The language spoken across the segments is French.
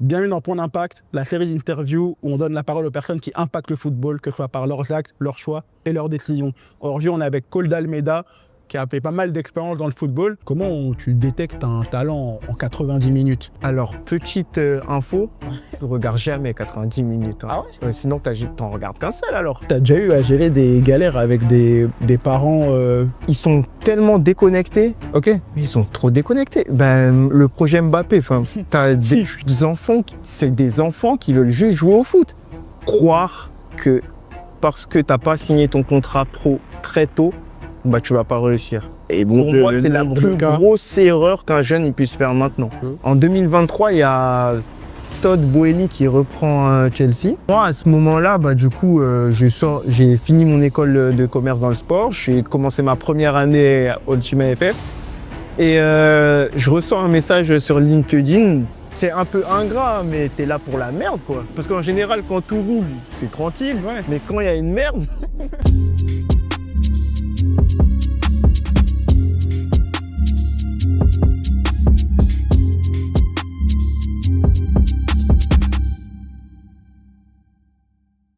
Bienvenue dans Point d'Impact, la série d'interviews où on donne la parole aux personnes qui impactent le football, que ce soit par leurs actes, leurs choix et leurs décisions. Aujourd'hui, on est avec Cole d'Almeida, qui a fait pas mal d'expérience dans le football. Comment tu détectes un talent en 90 minutes? Alors, petite info, je regarde jamais 90 minutes. Ah ouais? Sinon, t'en regardes qu'un seul alors. T'as déjà eu à gérer des galères avec des parents Ils sont tellement déconnectés, Ok. mais ils sont trop déconnectés. Le projet Mbappé, t'as des enfants, c'est des enfants qui veulent juste jouer au foot. Croire que parce que t'as pas signé ton contrat pro très tôt, tu vas pas réussir. Et bon, Pour moi, c'est la plus grosse erreur qu'un jeune il puisse faire maintenant. En 2023, il y a Todd Boehly qui reprend Chelsea. Moi, à ce moment-là, j'ai fini mon école de commerce dans le sport. J'ai commencé ma première année au Ultimate FF. Et je reçois un message sur LinkedIn. C'est un peu ingrat, mais t'es là pour la merde, quoi. Parce qu'en général, quand tout roule, c'est tranquille. Ouais. Mais quand il y a une merde...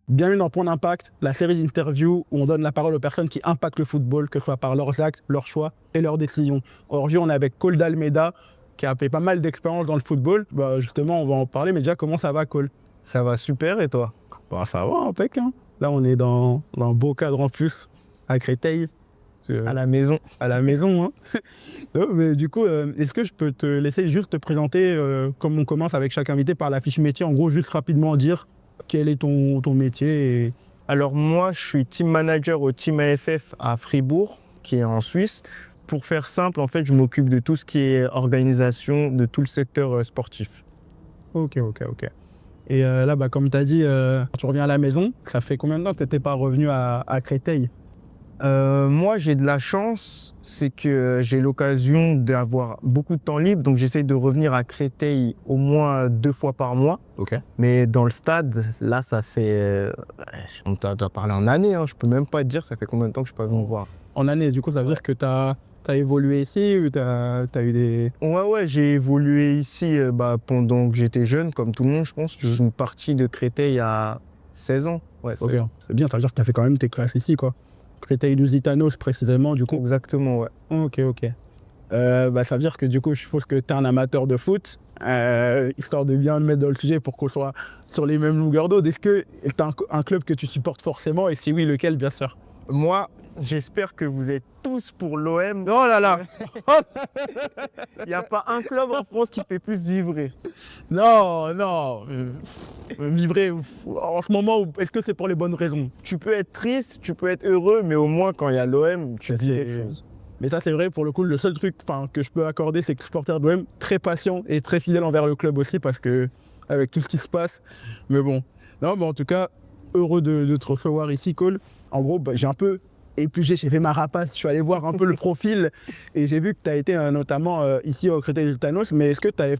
Bienvenue dans Point d'Impact, la série d'interviews où on donne la parole aux personnes qui impactent le football, que ce soit par leurs actes, leurs choix et leurs décisions. Aujourd'hui, on est avec Cole d'Almeida, qui a fait pas mal d'expérience dans le football. Justement, on va en parler, mais déjà, comment ça va, Cole? Ça va super, et toi? Ça va, impec. Hein. Là, on est dans un beau cadre en plus, à Créteil. À la maison. À la maison, hein. Non, mais du coup, est-ce que je peux te laisser juste te présenter, comme on commence avec chaque invité, par la fiche métier, en gros, juste rapidement dire quel est ton métier et... Alors moi, je suis team manager au Team AFF à Fribourg, qui est en Suisse. Pour faire simple, en fait, je m'occupe de tout ce qui est organisation de tout le secteur sportif. Ok. Et là, comme tu as dit, tu reviens à la maison. Ça fait combien de temps que tu n'étais pas revenu à Créteil? Moi, j'ai de la chance, c'est que j'ai l'occasion d'avoir beaucoup de temps libre, donc j'essaye de revenir à Créteil au moins 2 fois par mois. Ok. Mais dans le stade, là, ça fait... on t'a parlé en année, hein, je peux même pas te dire ça fait combien de temps que je suis pas venu me voir. En année, du coup, ça veut dire que tu as évolué ici ou tu as eu des... Ouais, j'ai évolué ici pendant que j'étais jeune, comme tout le monde, je pense. Je suis parti de Créteil à 16 ans. Ouais, Ok, c'est bien, ça veut dire que tu as fait quand même tes classes ici, quoi. Créteil-Lusitanos, précisément, du coup. Exactement, ouais. Ok. Ça veut dire que du coup, je suppose que tu es un amateur de foot, histoire de bien le mettre dans le sujet pour qu'on soit sur les mêmes longueurs d'onde. Est-ce que tu as un club que tu supportes forcément et si oui, lequel, bien sûr? Moi, j'espère que vous êtes tous pour l'OM. Oh là là. Il n'y a pas un club en France qui fait plus vibrer. Non. Vibrer, en ce moment, est-ce que c'est pour les bonnes raisons? Tu peux être triste, tu peux être heureux, mais au moins quand il y a l'OM, tu dis quelque chose. Mais ça, c'est vrai, pour le coup, le seul truc que je peux accorder, c'est que supporter de l'OM, très patient et très fidèle envers le club aussi, parce que avec tout ce qui se passe. Mais bon, non, mais en tout cas, heureux de te recevoir ici, Cole. En gros, j'ai un peu épluché, j'ai fait ma rapace, je suis allé voir un peu le profil et j'ai vu que tu as été notamment ici au Créteil-Lusitanos. Mais est-ce que tu as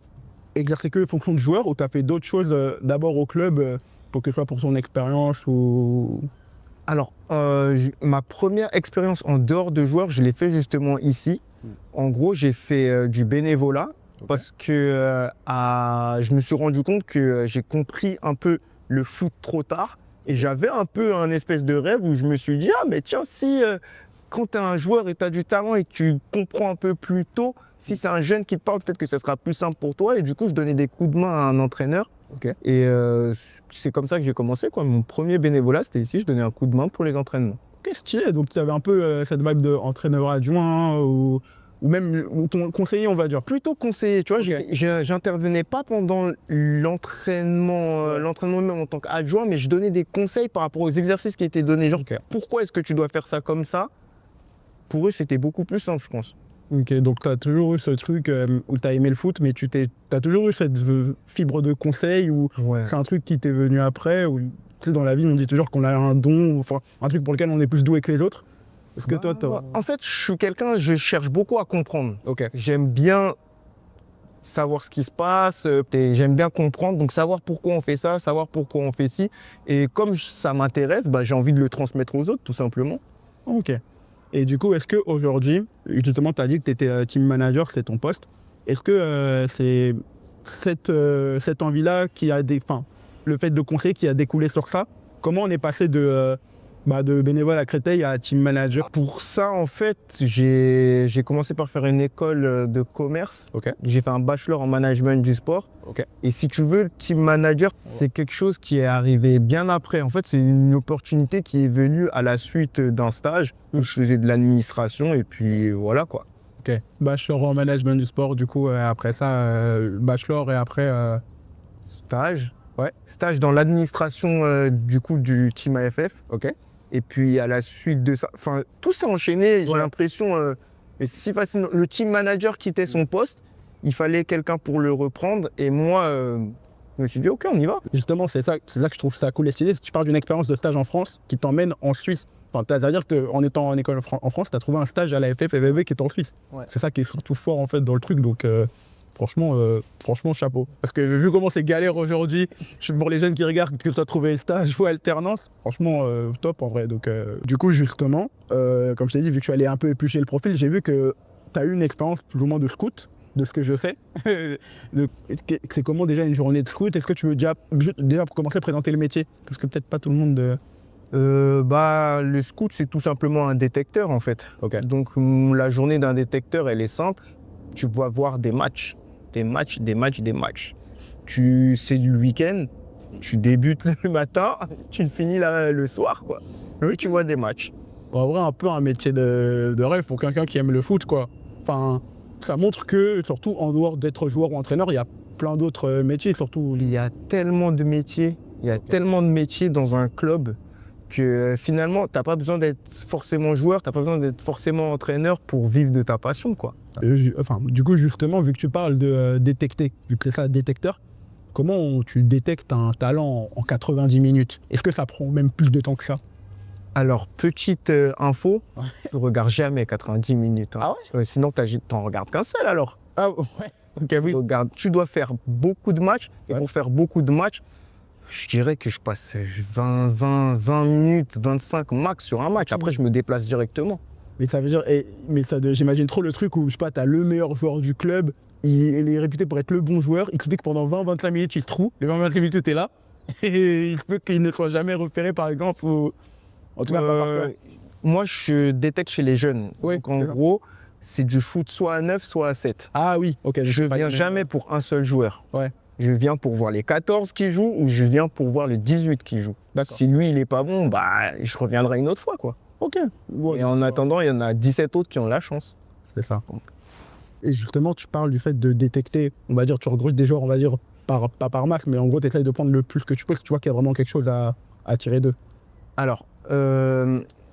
exercé que les fonctions de joueur ou tu as fait d'autres choses d'abord au club, pour que ce soit pour son expérience ou... Alors, ma première expérience en dehors de joueur, je l'ai fait justement ici. En gros, j'ai fait du bénévolat parce que je me suis rendu compte que j'ai compris un peu le foot trop tard. Et j'avais un peu un espèce de rêve où je me suis dit, ah mais tiens, si quand tu es un joueur et tu as du talent et que tu comprends un peu plus tôt, si c'est un jeune qui te parle, peut-être que ça sera plus simple pour toi. Et du coup, je donnais des coups de main à un entraîneur. Ok. Et c'est comme ça que j'ai commencé, quoi. Mon premier bénévolat, c'était ici, je donnais un coup de main pour les entraînements. Qu'est-ce stylé, donc tu avais un peu cette vibe d'entraîneur adjoint ou même ton conseiller, on va dire. Plutôt conseiller, tu vois, j'intervenais pas pendant l'entraînement même en tant qu'adjoint, mais je donnais des conseils par rapport aux exercices qui étaient donnés. Genre, pourquoi est-ce que tu dois faire ça comme ça? Pour eux, c'était beaucoup plus simple, je pense. Ok, donc tu as toujours eu ce truc où tu as aimé le foot, mais tu as toujours eu cette fibre de conseil ou c'est un truc qui t'est venu après ou, tu sais, dans la vie, on dit toujours qu'on a un don, enfin, un truc pour lequel on est plus doué que les autres. Est-ce que toi, En fait, je cherche beaucoup à comprendre. Ok. J'aime bien savoir ce qui se passe, j'aime bien comprendre, donc savoir pourquoi on fait ça, savoir pourquoi on fait ci. Et comme ça m'intéresse, j'ai envie de le transmettre aux autres, tout simplement. Ok. Et du coup, est-ce qu'aujourd'hui, justement, tu as dit que tu étais team manager, c'est ton poste. Est-ce que c'est cette envie-là le fait de conseiller qui a découlé sur ça, comment on est passé de bénévole à Créteil à team manager? Pour ça, en fait, j'ai commencé par faire une école de commerce. Ok. J'ai fait un bachelor en management du sport. Ok. Et si tu veux, le team manager, c'est quelque chose qui est arrivé bien après. En fait, c'est une opportunité qui est venue à la suite d'un stage où je faisais de l'administration et puis voilà quoi. Ok. Bachelor en management du sport, du coup, après ça, bachelor et après... Stage. Ouais. Stage dans l'administration du coup du team AFF. Ok. Et puis à la suite de ça, enfin tout s'est enchaîné, j'ai Ouais. l'impression, et si facile, le team manager quittait son poste, il fallait quelqu'un pour le reprendre et moi, je me suis dit ok on y va. Justement, c'est ça que je trouve ça cool et stylé. Tu parles d'une expérience de stage en France qui t'emmène en Suisse. Enfin, c'est-à-dire qu'en étant en école en France, tu as trouvé un stage à la FF FVB qui est en Suisse. Ouais. C'est ça qui est surtout fort en fait dans le truc. Donc franchement, chapeau. Parce que vu comment c'est galère aujourd'hui, pour les jeunes qui regardent, que ce soit trouver stage ou alternance, franchement, top en vrai. Donc, du coup, justement, comme je t'ai dit, vu que je suis allé un peu éplucher le profil, j'ai vu que tu as eu une expérience plus ou moins de scout, de ce que je sais. C'est comment déjà une journée de scout? Est-ce que tu veux déjà pour commencer, présenter le métier? Parce que peut-être pas tout le monde... Le scout c'est tout simplement un détecteur en fait. Ok. Donc la journée d'un détecteur elle est simple, tu vas voir des matchs. C'est du week-end, tu débutes le matin, tu le finis le soir, quoi. Oui. Et tu vois des matchs. En vrai, un peu un métier de rêve pour quelqu'un qui aime le foot, quoi. Enfin, ça montre que, surtout en dehors d'être joueur ou entraîneur, il y a plein d'autres métiers, surtout. Il y a tellement de métiers, dans un club que finalement, tu n'as pas besoin d'être forcément joueur, tu n'as pas besoin d'être forcément entraîneur pour vivre de ta passion, quoi. Du coup, justement, vu que tu parles de détecter, vu que c'est ça, détecteur, comment tu détectes un talent en 90 minutes? Est-ce que ça prend même plus de temps que ça? Alors, petite info, je ne regarde jamais 90 minutes. Hein. Ah ouais? Sinon, tu n'en regardes qu'un seul alors. Ah ouais, ok, oui. Tu dois faire beaucoup de matchs, et Ouais. pour faire beaucoup de matchs, je dirais que je passe 20 minutes, 25 max sur un match. Après, je me déplace directement. Mais ça veut dire, j'imagine trop le truc où, je sais pas, t'as le meilleur joueur du club, il est réputé pour être le bon joueur, il te dit que pendant 20-25 minutes, il se trouve, les 20-25 minutes, t'es là, et il se peut qu'il ne soit jamais repéré, par exemple, ou... En tout cas, pas par toi. Moi, je détecte chez les jeunes. Ouais, Donc, en c'est ça. gros, c'est du foot soit à 9, soit à 7. Ah oui, ok. Je viens jamais pour un seul joueur. Ouais. Je viens pour voir les 14 qui jouent ou je viens pour voir les 18 qui jouent. D'accord. Si lui, il est pas bon, je reviendrai une autre fois, quoi. Ok. Ouais. Et en attendant, il y en a 17 autres qui ont la chance. C'est ça. Et justement, tu parles du fait de détecter, on va dire, tu recrutes des joueurs, on va dire, pas par masse, mais en gros, tu essayes de prendre le plus que tu peux, parce que tu vois qu'il y a vraiment quelque chose à tirer d'eux. Alors,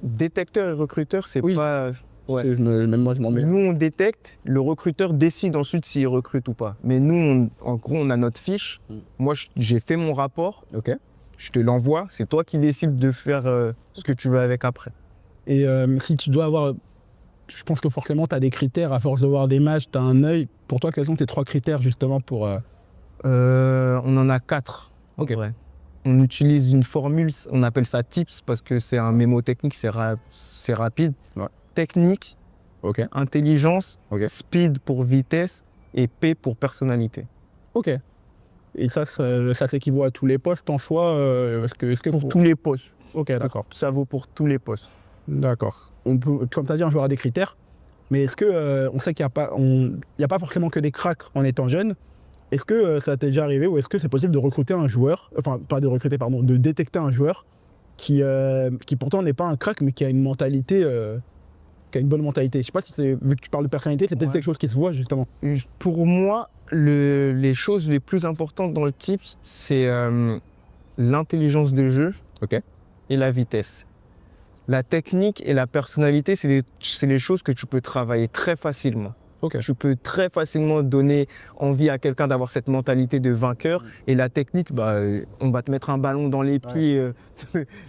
détecteur et recruteur, c'est Oui. pas... Ouais. Même moi, je m'en mets. Nous, on détecte, le recruteur décide ensuite s'il recrute ou pas. Mais nous, en gros, on a notre fiche. Moi, j'ai fait mon rapport, Ok. je te l'envoie. C'est toi qui décides de faire ce que tu veux avec après. Et si tu dois avoir, je pense que forcément, tu as des critères, à force de voir des matchs, tu as un œil. Pour toi, quels sont tes 3 critères, justement, pour... On en a 4. Ok. Ouais. On utilise une formule, on appelle ça TIPS parce que c'est un mémo technique, c'est rapide. Ouais. Technique, Ok. intelligence, Ok. speed pour vitesse et P pour personnalité. Ok. Et ça s'équivaut à tous les postes en soi Pour tous les postes. Ok, d'accord. Ça vaut pour tous les postes. D'accord. Comme tu as dit, un joueur a des critères, mais est-ce que, on sait qu'il n'y a pas forcément que des cracks en étant jeune. Est-ce que ça t'est déjà arrivé ou est-ce que c'est possible de recruter un joueur, enfin pas de recruter, pardon, de détecter un joueur qui pourtant n'est pas un crack mais qui a une mentalité, qui a une bonne mentalité? Je sais pas si c'est, vu que tu parles de personnalité, c'est peut-être quelque chose qui se voit justement. Pour moi, les choses les plus importantes dans le TIPS, c'est l'intelligence de jeu Ok. et la vitesse. La technique et la personnalité, c'est les choses que tu peux travailler très facilement. Ok. Tu peux très facilement donner envie à quelqu'un d'avoir cette mentalité de vainqueur. Et la technique, on va te mettre un ballon dans les pieds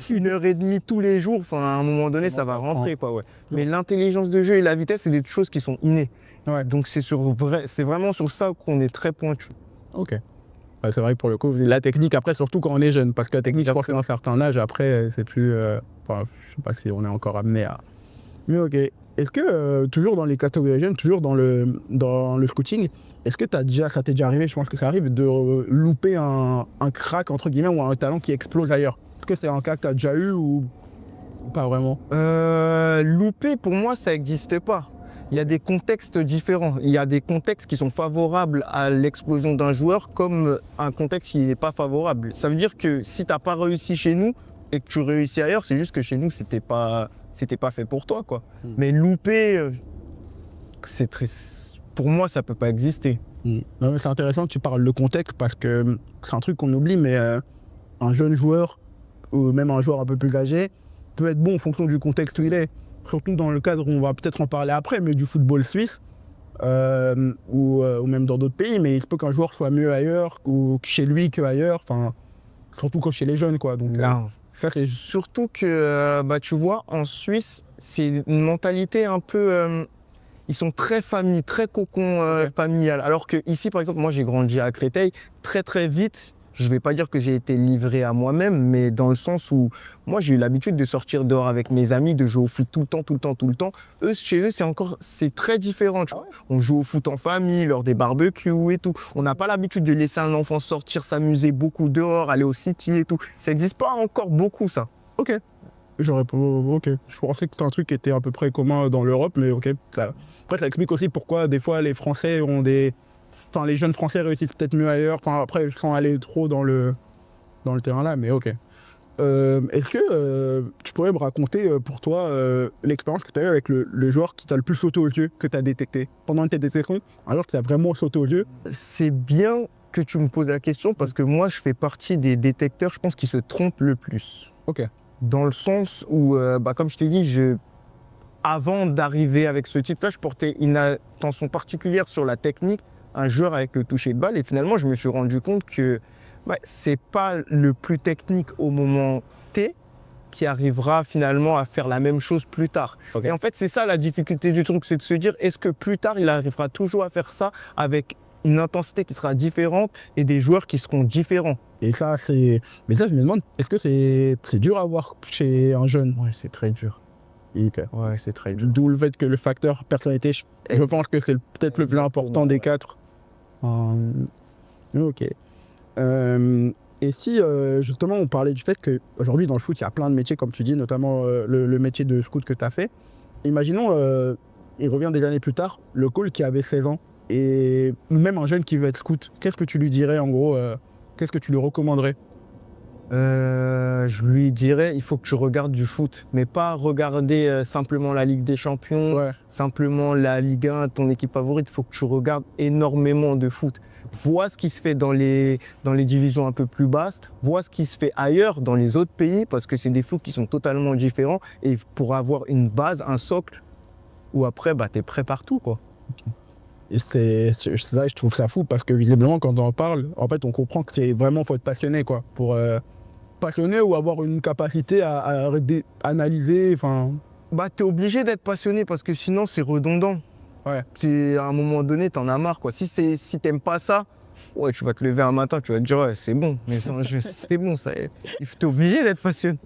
1h30 tous les jours. Enfin, à un moment donné, ça va rentrer, quoi. Ouais. Mais l'intelligence de jeu et la vitesse, c'est des choses qui sont innées. Ouais. Donc c'est vraiment sur ça qu'on est très pointu. Ok. Ouais, c'est vrai que pour le coup, la technique après, surtout quand on est jeune, parce que la technique, je pense que dans un certain âge, après, c'est plus. Enfin, je sais pas si on est encore amené à. Mais ok. Est-ce que toujours dans les catégories jeunes, toujours dans le scouting, est-ce que ça t'est déjà arrivé, je pense que ça arrive, de louper un crack, entre guillemets, ou un talent qui explose ailleurs? Est-ce que c'est un cas que tu as déjà eu ou pas vraiment? Louper, pour moi, ça n'existe pas. Il y a des contextes différents. Il y a des contextes qui sont favorables à l'explosion d'un joueur comme un contexte qui n'est pas favorable. Ça veut dire que si tu n'as pas réussi chez nous et que tu réussis ailleurs, c'est juste que chez nous, c'était pas fait pour toi, quoi. Mais louper, pour moi, ça peut pas exister. Non, mais c'est intéressant que tu parles de contexte parce que c'est un truc qu'on oublie, mais un jeune joueur ou même un joueur un peu plus âgé peut être bon en fonction du contexte où il est. Surtout dans le cadre, on va peut-être en parler après, mais du football suisse ou même dans d'autres pays. Mais il se peut qu'un joueur soit mieux ailleurs ou chez lui qu'ailleurs, surtout quand chez les jeunes, quoi. Donc, ça, c'est surtout que, tu vois, en Suisse, c'est une mentalité un peu... ils sont très famille, très cocon familial. Alors que ici, par exemple, moi, j'ai grandi à Créteil très, très vite. Je ne vais pas dire que j'ai été livré à moi-même, mais dans le sens où moi, j'ai eu l'habitude de sortir dehors avec mes amis, de jouer au foot tout le temps. Eux, chez eux, c'est très différent. Tu vois. On joue au foot en famille, lors des barbecues et tout. On n'a pas l'habitude de laisser un enfant sortir, s'amuser beaucoup dehors, aller au city et tout. Ça n'existe pas encore beaucoup, ça. Ok. Ok. Je pensais que c'était un truc qui était à peu près commun dans l'Europe, mais ok. Après, ça explique aussi pourquoi des fois les Français ont des... Enfin, les jeunes Français réussissent peut-être mieux ailleurs. Enfin, après, sans aller trop dans le terrain là, mais ok. Est-ce que tu pourrais me raconter pour toi l'expérience que tu as eue avec le joueur qui t'a le plus sauté aux yeux, que tu as détecté pendant une de tes détections, un joueur qui t'a vraiment sauté aux yeux? C'est bien que tu me poses la question parce que moi, je fais partie des détecteurs, je pense, qui se trompent le plus. Ok. Dans le sens où, comme je t'ai dit, avant d'arriver avec ce type-là, je portais une attention particulière sur la technique, un joueur avec le toucher de balle. Et finalement, je me suis rendu compte que c'est pas le plus technique au moment T qui arrivera finalement à faire la même chose plus tard. Okay. Et en fait, c'est ça la difficulté du truc, c'est de se dire, est-ce que plus tard, il arrivera toujours à faire ça avec une intensité qui sera différente et des joueurs qui seront différents. Et ça, mais ça, je me demande, est-ce que c'est dur à voir chez un jeune? Ouais, c'est très dur. Okay. Ouais, c'est très dur. D'où le fait que le facteur personnalité, je pense que c'est peut-être le plus important des quatre. Ok. Et si justement on parlait du fait qu'aujourd'hui dans le foot il y a plein de métiers comme tu dis, notamment le métier de scout que tu as fait. Imaginons, il revient des années plus tard, le Cole qui avait 16 ans et même un jeune qui veut être scout, qu'est-ce que tu lui dirais en gros, qu'est-ce que tu lui recommanderais? Je lui dirais, il faut que tu regardes du foot, mais pas regarder simplement la Ligue des Champions, simplement la Ligue 1, ton équipe favorite. Il faut que tu regardes énormément de foot. Vois ce qui se fait dans les divisions un peu plus basses, vois ce qui se fait ailleurs, dans les autres pays, parce que c'est des foot qui sont totalement différents. Et pour avoir une base, un socle, où après, tu es prêt partout, quoi. Okay. Et c'est ça, je trouve ça fou, parce que visiblement, quand on en parle, en fait, on comprend que c'est vraiment, faut être passionné, quoi, pour... passionné ou avoir une capacité à analyser, enfin... T'es obligé d'être passionné parce que sinon c'est redondant. Ouais. À un moment donné, t'en as marre, quoi. Si t'aimes pas ça, ouais, tu vas te lever un matin, tu vas te dire ouais, c'est bon. Mais c'était bon, ça. T'es obligé d'être passionné.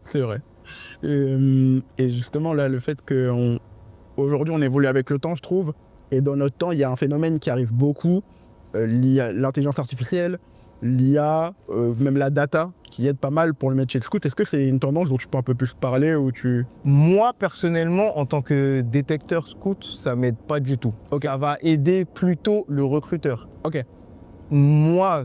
C'est vrai. Et justement là, le fait qu'aujourd'hui on évolue avec le temps, je trouve. Et dans notre temps, il y a un phénomène qui arrive beaucoup, l'intelligence artificielle, l'IA, même la data, qui aide pas mal pour le métier de scout. Est-ce que c'est une tendance dont tu peux un peu plus parler ou Moi, personnellement, en tant que détecteur scout, ça m'aide pas du tout. Okay. Ça va aider plutôt le recruteur. Ok. Moi,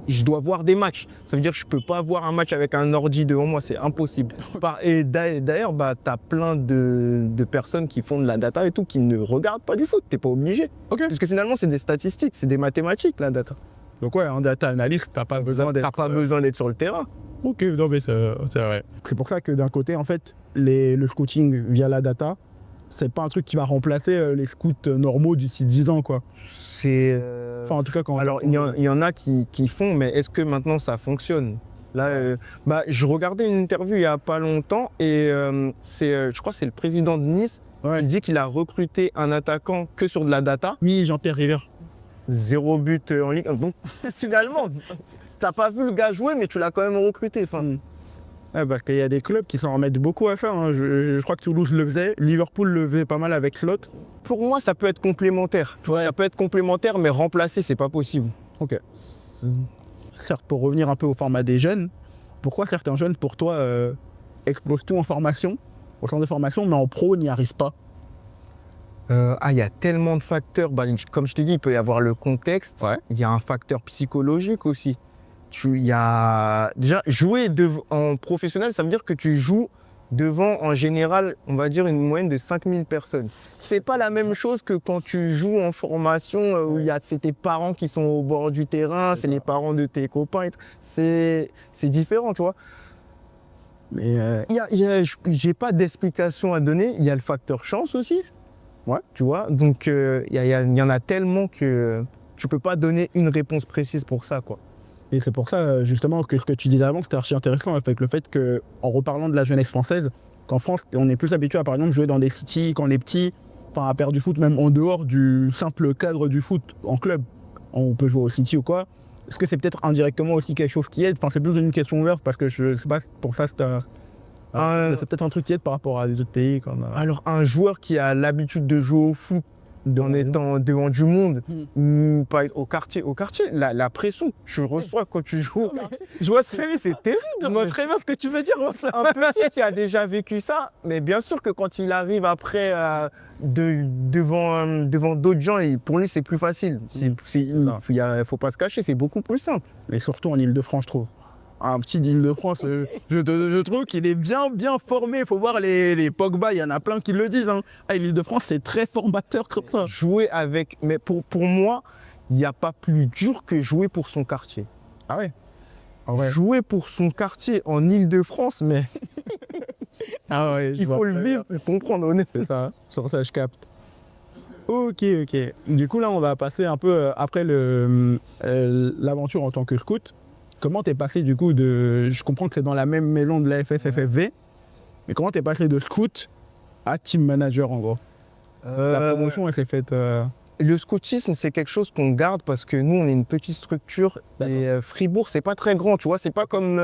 je dois voir des matchs. Ça veut dire que je peux pas voir un match avec un ordi devant moi, c'est impossible. Et d'ailleurs, tu as plein de personnes qui font de la data et tout, qui ne regardent pas du foot. T'es pas obligé. Okay. Parce que finalement, c'est des statistiques, c'est des mathématiques, la data. Donc ouais, un data analyst, t'as pas besoin d'être sur le terrain. Ok, non mais c'est vrai. C'est pour ça que d'un côté, en fait, le scouting via la data, c'est pas un truc qui va remplacer les scouts normaux d'ici 10 ans, quoi. Enfin, en tout cas, quand... Alors, il y en a qui font, mais est-ce que maintenant ça fonctionne? Là, je regardais une interview il y a pas longtemps et je crois que c'est le président de Nice. Ouais. Il dit qu'il a recruté un attaquant que sur de la data. Oui, Jean-Pierre River. 0 but en Ligue 1. Donc, finalement, t'as pas vu le gars jouer, mais tu l'as quand même recruté. Enfin, Ouais, parce qu'il y a des clubs qui s'en remettent beaucoup à ça. Hein. Je crois que Toulouse le faisait, Liverpool le faisait pas mal avec Slot. Pour moi, ça peut être complémentaire. Tu vois, ça peut être complémentaire, mais remplacer, c'est pas possible. Ok. Certes, pour revenir un peu au format des jeunes, pourquoi certains jeunes, pour toi, explosent tout en formation, au centre de formation, mais en pro, n'y arrivent pas? Il y a tellement de facteurs. Bah, comme je t'ai dit, il peut y avoir le contexte. Ouais. Il y a un facteur psychologique aussi. Déjà, jouer en professionnel, ça veut dire que tu joues devant, en général, on va dire une moyenne de 5000 personnes. C'est pas la même chose que quand tu joues en formation où c'est tes parents qui sont au bord du terrain, c'est les parents de tes copains et tout. C'est différent, tu vois. Mais J'ai pas d'explication à donner. Il y a le facteur chance aussi. Ouais. Tu vois, donc il y en a tellement que tu peux pas donner une réponse précise pour ça, quoi. et c'est pour ça, justement, que ce que tu disais avant, c'était archi intéressant, avec le fait qu'en reparlant de la jeunesse française, qu'en France, on est plus habitué à, par exemple, jouer dans des cities quand on est petit, enfin, à faire du foot, même en dehors du simple cadre du foot en club. On peut jouer au city ou quoi. Est-ce que c'est peut-être indirectement aussi quelque chose qui aide? Enfin, c'est plus une question ouverte, parce que je sais pas, pour ça, c'est peut-être un truc qui aide par rapport à des autres pays. Alors, un joueur qui a l'habitude de jouer au foot en étant devant du monde, ou au quartier, la pression que tu reçois quand tu joues au quartier, je vois, c'est terrible. Je vois très bien ce que tu veux dire. Un petit qui a déjà vécu ça, mais bien sûr que quand il arrive après devant d'autres gens, pour lui, c'est plus facile. Faut pas se cacher, c'est beaucoup plus simple. Mais surtout en Ile-de-France, je trouve. Un petit d'Île-de-France, je trouve qu'il est bien formé. Il faut voir les Pogba, il y en a plein qui le disent. Hein. L'Île-de-France, c'est très formateur comme ça. Mais pour moi, il n'y a pas plus dur que jouer pour son quartier. Ah ouais? Ah ouais. Jouer pour son quartier en Île-de-France, mais ah ouais, il faut le vivre et comprendre, honnêtement. C'est ça, sur ça je capte. Ok. Du coup, là, on va passer un peu après l'aventure en tant que scout. Comment t'es passé du coup je comprends que c'est dans la même maison de la FFFV, mais comment t'es passé de scout à team manager en gros? La promotion, elle s'est faite... Le scoutisme, c'est quelque chose qu'on garde parce que nous, on est une petite structure et Fribourg, c'est pas très grand, tu vois, c'est pas comme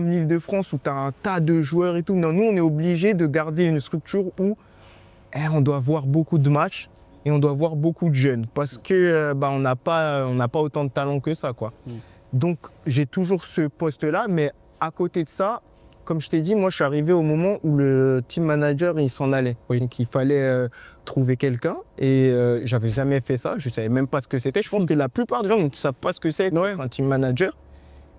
l'Île-de-France où tu as un tas de joueurs et tout. Non, nous, on est obligé de garder une structure où on doit voir beaucoup de matchs et on doit voir beaucoup de jeunes parce que on n'a pas autant de talent que ça, quoi. Donc, j'ai toujours ce poste-là, mais à côté de ça, comme je t'ai dit, moi, je suis arrivé au moment où le team manager, il s'en allait. Oui. Donc, il fallait trouver quelqu'un et j'avais jamais fait ça. Je savais même pas ce que c'était. Je pense que la plupart des gens ne savent pas ce que c'est un team manager.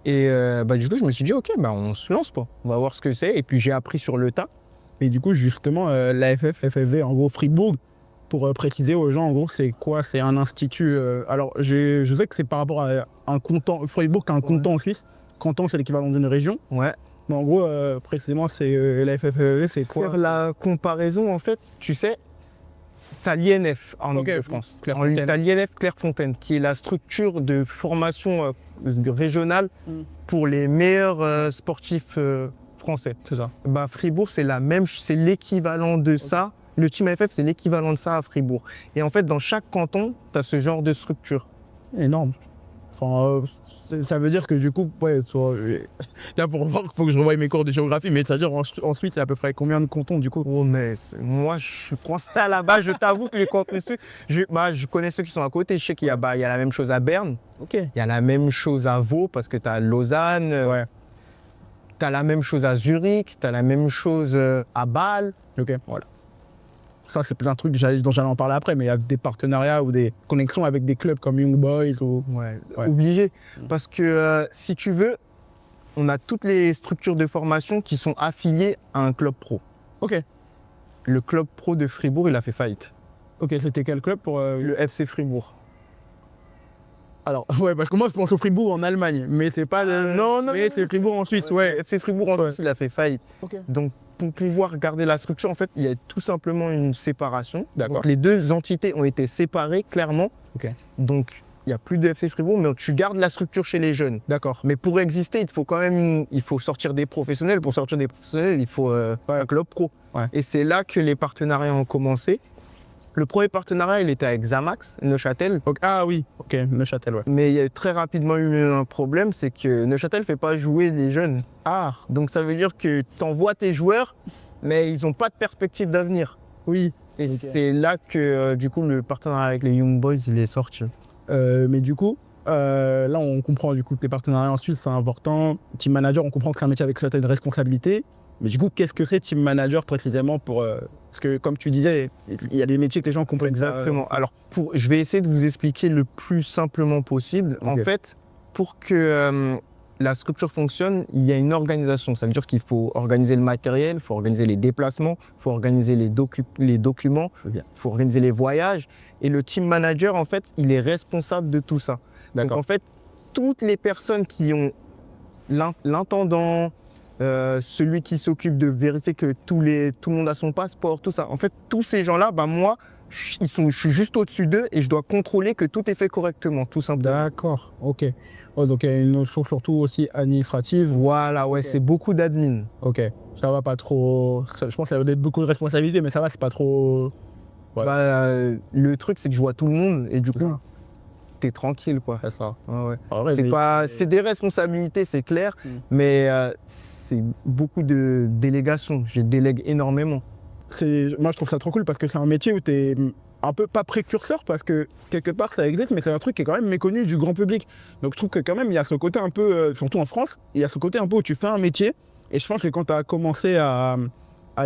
Et du coup, je me suis dit, OK, on se lance pas. On va voir ce que c'est. Et puis, j'ai appris sur le tas. Et du coup, justement, la FFV, en gros, Fribourg, pour préciser aux gens, en gros, c'est quoi? C'est un institut... alors, je sais que c'est par rapport à un canton... Fribourg, qui a un canton en Suisse. Canton, c'est l'équivalent d'une région. Ouais. Mais en gros, précisément, c'est la FFV, c'est quoi? Faire la comparaison, en fait, tu sais, tu as l'INF en Ile-de-France. Tu as l'INF Clairefontaine, qui est la structure de formation régionale pour les meilleurs sportifs français. C'est ça. Fribourg, c'est l'équivalent de ça. Le Team FF, c'est l'équivalent de ça à Fribourg. Et en fait, dans chaque canton, tu as ce genre de structure. Énorme. Enfin, ça veut dire que du coup, là pour voir, il faut que je revoie mes cours de géographie, mais c'est-à-dire ensuite, c'est à peu près combien de cantons du coup? Oh, mais moi, je suis français là-bas, je t'avoue que les cantons suisses, je connais ceux qui sont à côté. Je sais qu'il y a la même chose à Berne, il y a la même chose à Vaud, parce que tu as Lausanne, tu as la même chose à Zurich, tu as la même chose à Bâle. Voilà. Ça, c'est plein de trucs dont j'allais en parler après, mais il y a des partenariats ou des connexions avec des clubs comme Young Boys. Obligé. Parce que si tu veux, on a toutes les structures de formation qui sont affiliées à un club pro. Ok. Le club pro de Fribourg, il a fait faillite. Ok, c'était quel club pour le FC Fribourg. Alors, parce que moi, je pense au Fribourg en Allemagne, mais c'est pas... non, mais c'est Fribourg en Suisse, FC Fribourg en Suisse, il a fait faillite. Donc, pour pouvoir garder la structure, en fait, il y a tout simplement une séparation. D'accord. Donc, les deux entités ont été séparées, clairement. Donc, il n'y a plus de FC Fribourg, mais tu gardes la structure chez les jeunes. D'accord. Mais pour exister, il faut sortir des professionnels. Pour sortir des professionnels, il faut un club pro. Et c'est là que les partenariats ont commencé. Le premier partenariat, il était avec Xamax, Neuchâtel. Ah oui, ok, Neuchâtel, ouais. Mais il y a très rapidement eu un problème, c'est que Neuchâtel ne fait pas jouer les jeunes. Ah, Donc ça veut dire que tu envoies tes joueurs, mais ils n'ont pas de perspective d'avenir. oui. Et Ok. c'est là que du coup le partenariat avec les Young Boys il est sorti. Mais du coup, là, on comprend du coup que les partenariats en Suisse, c'est important. Team manager, on comprend que c'est un métier avec certaines responsabilités. Mais du coup, qu'est-ce que c'est team manager précisément pour... parce que comme tu disais, il y a des métiers que les gens comprennent pas. Exactement. Alors je vais essayer de vous expliquer le plus simplement possible. Ok. En fait, pour que la structure fonctionne, il y a une organisation. Ça veut dire qu'il faut organiser le matériel, il faut organiser les déplacements, il faut organiser les documents, il faut organiser les voyages. Et le team manager, en fait, il est responsable de tout ça. Donc D'accord. en fait, toutes les personnes qui ont l'intendant, celui qui s'occupe de vérifier que tout le monde a son passeport, tout ça. En fait, tous ces gens-là, moi, je suis juste au-dessus d'eux et je dois contrôler que tout est fait correctement, tout simplement. D'accord, ok. Oh, donc il y a une notion surtout aussi administrative. Voilà, ouais, Ok. c'est beaucoup d'admin. Ok, ça va pas trop... je pense que ça va être beaucoup de responsabilités, mais ça va, c'est pas trop... Ouais. Le truc, c'est que je vois tout le monde et du C'est coup, ça. t'es tranquille, quoi. C'est ça. Ouais. En vrai, C'est des responsabilités, c'est clair, mais c'est beaucoup de délégation. Je délègue énormément. Moi, je trouve ça trop cool parce que c'est un métier où tu es un peu pas précurseur parce que quelque part ça existe, mais c'est un truc qui est quand même méconnu du grand public. Donc je trouve que quand même il y a ce côté un peu, surtout en France, il y a ce côté un peu où tu fais un métier. Et je pense que quand tu as commencé à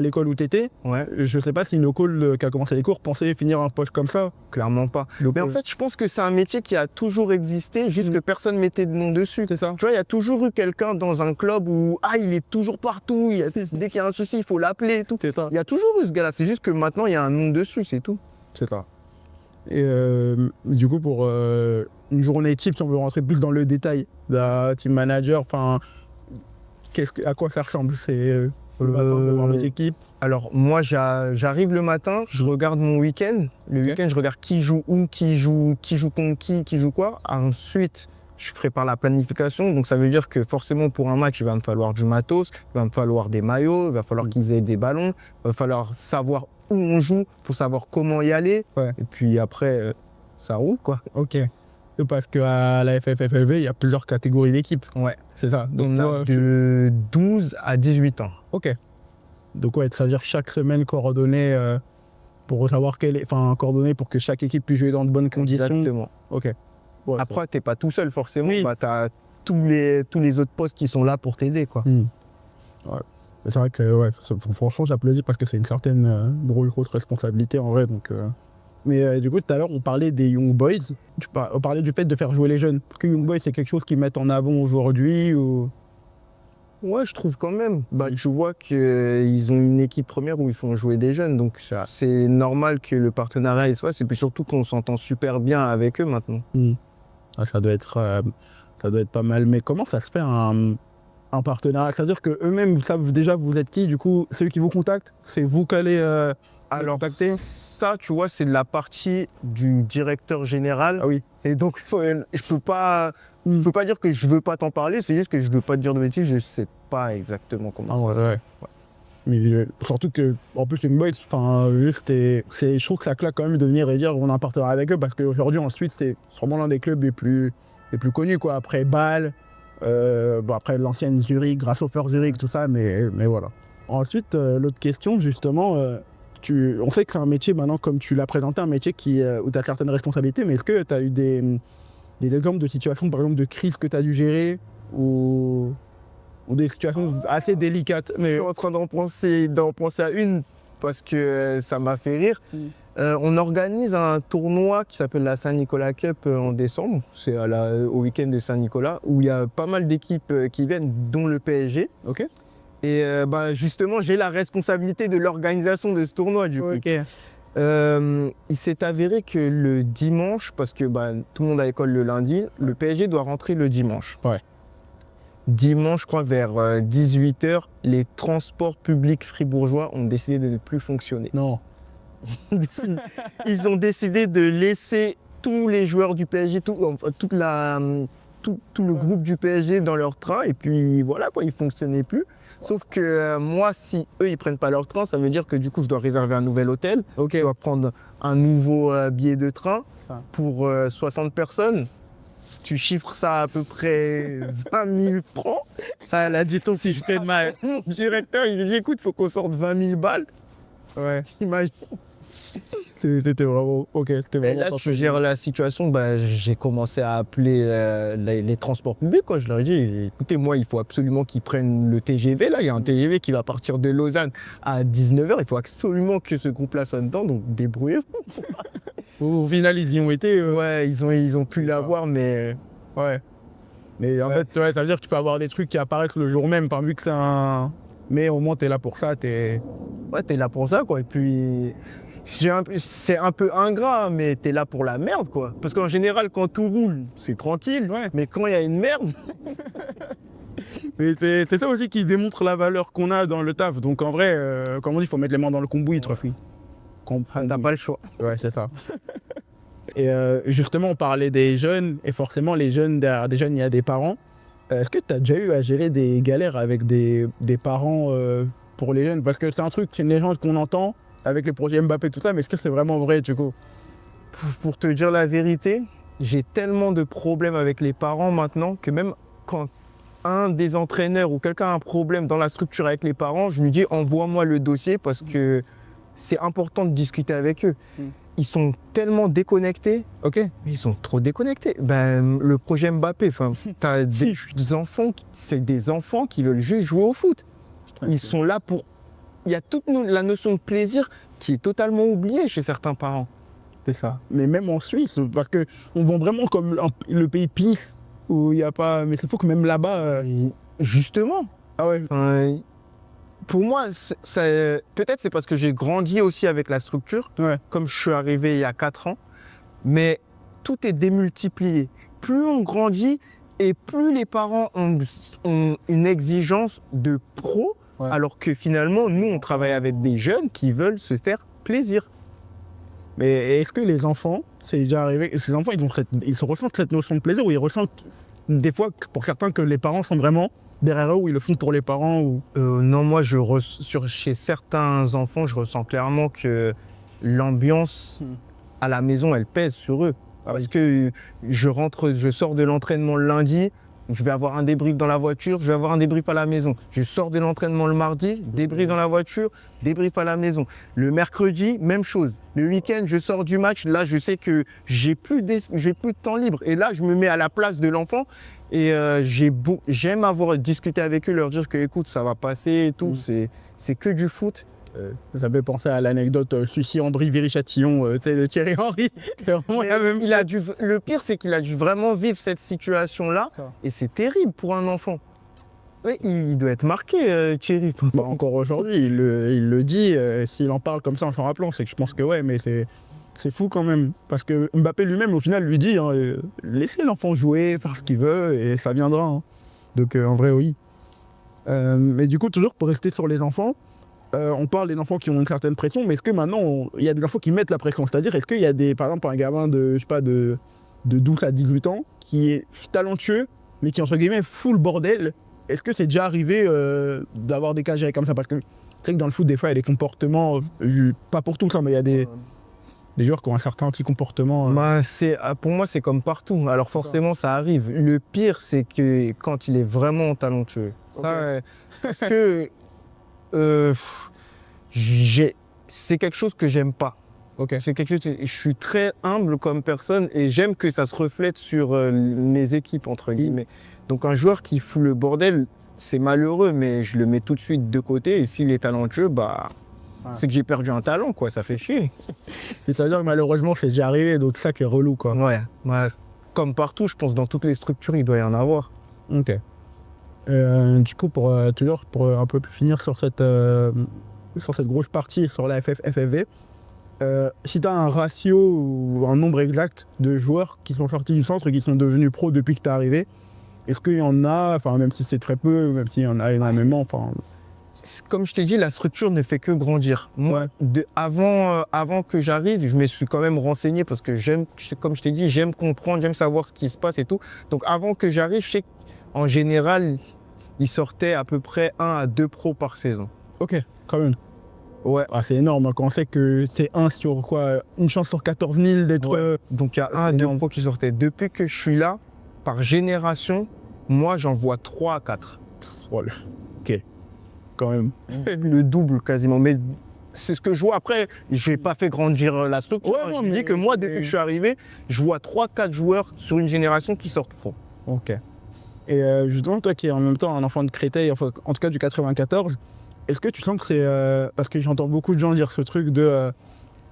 l'école où tu étais, Ouais, je sais pas si une école qui a commencé les cours pensait finir un poste comme ça. clairement pas. Donc, Mais en fait, je pense que c'est un métier qui a toujours existé, juste que personne mettait de nom dessus. c'est ça. Tu vois, il y a toujours eu quelqu'un dans un club où il est toujours partout, dès qu'il y a un souci, il faut l'appeler et tout. C'est ça. Il y a toujours eu ce gars-là, c'est juste que maintenant, il y a un nom dessus, c'est tout. C'est ça. Et du coup, pour une journée type, si on veut rentrer plus dans le détail d'un team manager, enfin, à quoi ça ressemble? C'est le matin de voir les équipes. Alors, moi, j'arrive le matin, je regarde mon week-end. Le Ok. week-end, je regarde qui joue où, qui joue contre qui joue quoi. Ensuite, je prépare la planification. Donc, ça veut dire que forcément, pour un match, il va me falloir du matos, il va me falloir des maillots, il va falloir qu'ils aient des ballons, il va falloir savoir où on joue pour savoir comment y aller. Ouais. Et puis après, ça roule, quoi. Ok. Et parce qu'à la FFFV, il y a plusieurs catégories d'équipes. Ouais. C'est ça. Donc, On toi, a de 12 à 18 ans. ok. Donc, ouais, c'est-à-dire chaque semaine coordonner pour savoir coordonner pour que chaque équipe puisse jouer dans de bonnes conditions. Exactement. Ok. Ouais, Après, t'es pas tout seul forcément. Oui. Tu as tous les autres postes qui sont là pour t'aider, quoi. Ouais. C'est vrai que franchement, j'applaudis parce que c'est une certaine grosse responsabilité en vrai. Donc, Mais du coup, tout à l'heure, on parlait des Young Boys. On parlait du fait de faire jouer les jeunes. Est-ce que Young Boys, c'est quelque chose qu'ils mettent en avant aujourd'hui ou... Ouais, je trouve quand même. Je vois qu'ils ont une équipe première où ils font jouer des jeunes. Donc, c'est normal que le partenariat y soit. Et puis surtout qu'on s'entend super bien avec eux maintenant. Ah, ça doit être pas mal. Mais comment ça se fait un partenariat? C'est-à-dire qu'eux-mêmes savent déjà vous êtes qui. Du coup, celui qui vous contacte, c'est vous qui allez Alors, contacter. ça, tu vois, c'est la partie du directeur général. Ah oui. Et donc, je peux pas dire que je veux pas t'en parler. C'est juste que je veux pas te dire de bêtises. Je sais pas exactement comment ça se fait. Ouais. Mais surtout que, en plus, Young Boys, je trouve que ça claque quand même de venir et dire on a un partenariat avec eux parce qu'aujourd'hui, ensuite, c'est sûrement l'un des clubs les plus connus, quoi. Après Bâle, après l'ancienne Zurich, grâce au First Zurich, tout ça, mais voilà. Ensuite, l'autre question, justement, on sait que c'est un métier maintenant, comme tu l'as présenté, un métier où tu as certaines responsabilités, mais est-ce que tu as eu des exemples de situations, par exemple, de crise que tu as dû gérer ou des situations assez délicates? Je suis en train d'en penser à une parce que ça m'a fait rire. On organise un tournoi qui s'appelle la Saint-Nicolas Cup en décembre. C'est au week-end de Saint-Nicolas où il y a pas mal d'équipes qui viennent, dont le PSG. Ok. Et justement, j'ai la responsabilité de l'organisation de ce tournoi du coup. Ok. Il s'est avéré que le dimanche, parce que tout le monde a école le lundi, le PSG doit rentrer le dimanche. Ouais. Dimanche, je crois, vers 18h, les transports publics fribourgeois ont décidé de ne plus fonctionner. Non. Ils ont décidé de laisser tous les joueurs du PSG, toute la tout le groupe du PSG dans leur train et puis voilà quoi, ils fonctionnaient plus. Sauf que moi, si eux ils prennent pas leur train, ça veut dire que du coup je dois réserver un nouvel hôtel, Ok. je dois prendre un nouveau billet de train Ça. pour 60 personnes. Tu chiffres ça à peu près 20 000 francs. Ça, là, dit-on, si je fais de ma... Mon directeur, il lui dit, écoute, faut qu'on sorte 20 000 balles. Ouais. T'imagines? C'était vraiment. Ok, c'était Et vraiment. là, je gère la situation, bah, j'ai commencé à appeler les transports publics. Quoi. Je leur ai dit, écoutez, moi, il faut absolument qu'ils prennent le TGV. Là, il y a un TGV qui va partir de Lausanne à 19h. Il faut absolument que ce groupe-là soit dedans, donc débrouillez-vous. Au final, ils y ont été. Ouais, ils ont pu l'avoir, mais... Ouais. Mais en fait, ouais, ça veut dire que tu peux avoir des trucs qui apparaissent le jour même, vu que c'est un. Mais au moins, t'es là pour ça, t'es. Ouais, t'es là pour ça, quoi. Et puis, c'est un peu ingrat, mais t'es là pour la merde, quoi. Parce qu'en général, quand tout roule, c'est tranquille. Ouais. Mais quand il y a une merde, Mais c'est ça aussi qui démontre la valeur qu'on a dans le taf. Donc en vrai, comme on dit, il faut mettre les mains dans le cambouis, Trophy. t'as pas le choix. Ouais, c'est ça. Et justement, on parlait des jeunes, et forcément, les jeunes, derrière des jeunes, il y a des parents. Est-ce que tu as déjà eu à gérer des galères avec des parents pour les jeunes? Parce que c'est un truc, c'est une légende qu'on entend avec les projets Mbappé et tout ça, mais est-ce que c'est vraiment vrai, du coup? Pour te dire la vérité, j'ai tellement de problèmes avec les parents maintenant que même quand un des entraîneurs ou quelqu'un a un problème dans la structure avec les parents, je lui dis envoie-moi le dossier parce que c'est important de discuter avec eux. Ils sont tellement déconnectés. Ok. Ils sont trop déconnectés. Ben, le projet Mbappé, t'as des enfants, c'est des enfants qui veulent juste jouer au foot. Ils sont là pour... Il y a toute la notion de plaisir qui est totalement oubliée chez certains parents. C'est ça. Mais même en Suisse, parce qu'on vend vraiment comme le pays pisse, où il n'y a pas... Mais c'est fou que même là-bas... Justement. Ah ouais. Pour moi, peut-être c'est parce que j'ai grandi aussi avec la structure, Ouais. comme je suis arrivé il y a 4 ans, mais tout est démultiplié. Plus on grandit et plus les parents ont une exigence de pro, Ouais. alors que finalement, nous, on travaille avec des jeunes qui veulent se faire plaisir. Mais est-ce que les enfants, c'est déjà arrivé, ces enfants, ils se ressentent cette notion de plaisir, ou ils ressentent des fois, pour certains, que les parents sont vraiment derrière eux, ou ils le font pour les parents ou... Non, moi, chez certains enfants, je ressens clairement que l'ambiance à la maison, elle pèse sur eux. Parce que je sors de l'entraînement le lundi, je vais avoir un débrief dans la voiture, je vais avoir un débrief à la maison. Je sors de l'entraînement le mardi, débrief dans la voiture, débrief à la maison. Le mercredi, même chose. Le week-end, je sors du match, là, je sais que j'ai plus de temps libre. Et là, je me mets à la place de l'enfant. Et j'aime avoir discuté avec eux, leur dire que écoute, ça va passer et tout, c'est que du foot. Ça fait penser à l'anecdote Sucy-en-Brie, Viry-Châtillon, c'est de Thierry Henry. Le pire, c'est qu'il a dû vraiment vivre cette situation-là, et c'est terrible pour un enfant. Oui, il doit être marqué, Thierry. Bah, encore aujourd'hui, il le dit, s'il en parle comme ça en s'en rappelant, c'est que je pense que ouais, mais c'est fou quand même. Parce que Mbappé lui-même, au final, lui dit, hein, laissez l'enfant jouer, faire ce qu'il veut, et ça viendra. Hein. Donc en vrai, oui. Mais du coup, toujours pour rester sur les enfants, on parle des enfants qui ont une certaine pression, mais est-ce que maintenant, il y a des enfants qui mettent la pression? C'est-à-dire, est-ce qu'il y a par exemple, un gamin de, je sais pas, de 12 à 18 ans qui est talentueux, mais qui, entre guillemets, fout le bordel? Est-ce que c'est déjà arrivé d'avoir des cas gérés comme ça? Parce que tu sais que dans le foot, des fois, il y a des comportements, pas pour tous, hein, mais il y a des joueurs qui ont un certain petit comportement. Pour moi, c'est comme partout. Alors forcément, ça arrive. Le pire, c'est que quand il est vraiment talentueux. Ça, parce que c'est quelque chose que j'aime pas. C'est quelque chose. Je suis très humble comme personne et j'aime que ça se reflète sur mes équipes entre guillemets. Donc un joueur qui fout le bordel, c'est malheureux, mais je le mets tout de suite de côté. Et s'il est talentueux, c'est que j'ai perdu un talent, quoi. Ça fait chier. Et ça veut dire que malheureusement, c'est déjà arrivé, donc ça qui est relou, quoi. Ouais. Comme partout, je pense dans toutes les structures, il doit y en avoir. Ok. Du coup, pour un peu finir sur cette grosse partie sur la FFV, si tu as un ratio ou un nombre exact de joueurs qui sont sortis du centre et qui sont devenus pros depuis que tu es arrivé, est-ce qu'il y en a, enfin même si c'est très peu, même s'il y en a énormément, enfin comme je t'ai dit, la structure ne fait que grandir. Moi, avant que j'arrive, je me suis quand même renseigné parce que comme je t'ai dit, j'aime comprendre, j'aime savoir ce qui se passe et tout. Donc avant que j'arrive, je sais qu'en général, ils sortaient à peu près 1 à 2 pros par saison. Ok, quand même. Ouais. Ah, c'est énorme, hein, quand on sait que c'est sur quoi, une chance sur 14 000 d'être... Ouais. Donc il y a 1 à 2 pros qui sortaient. Depuis que je suis là, par génération, moi j'en vois 3 à 4. Voilà. Ok, quand même. Le double quasiment. Mais c'est ce que je vois. Après, je n'ai pas fait grandir la structure. Ouais, non, je dis que moi, depuis que je suis arrivé, je vois 3-4 joueurs sur une génération qui sortent pro. Ok. Et justement, toi qui es en même temps un enfant de Créteil, enfin, en tout cas du 94, est-ce que tu sens que c'est... parce que j'entends beaucoup de gens dire ce truc de...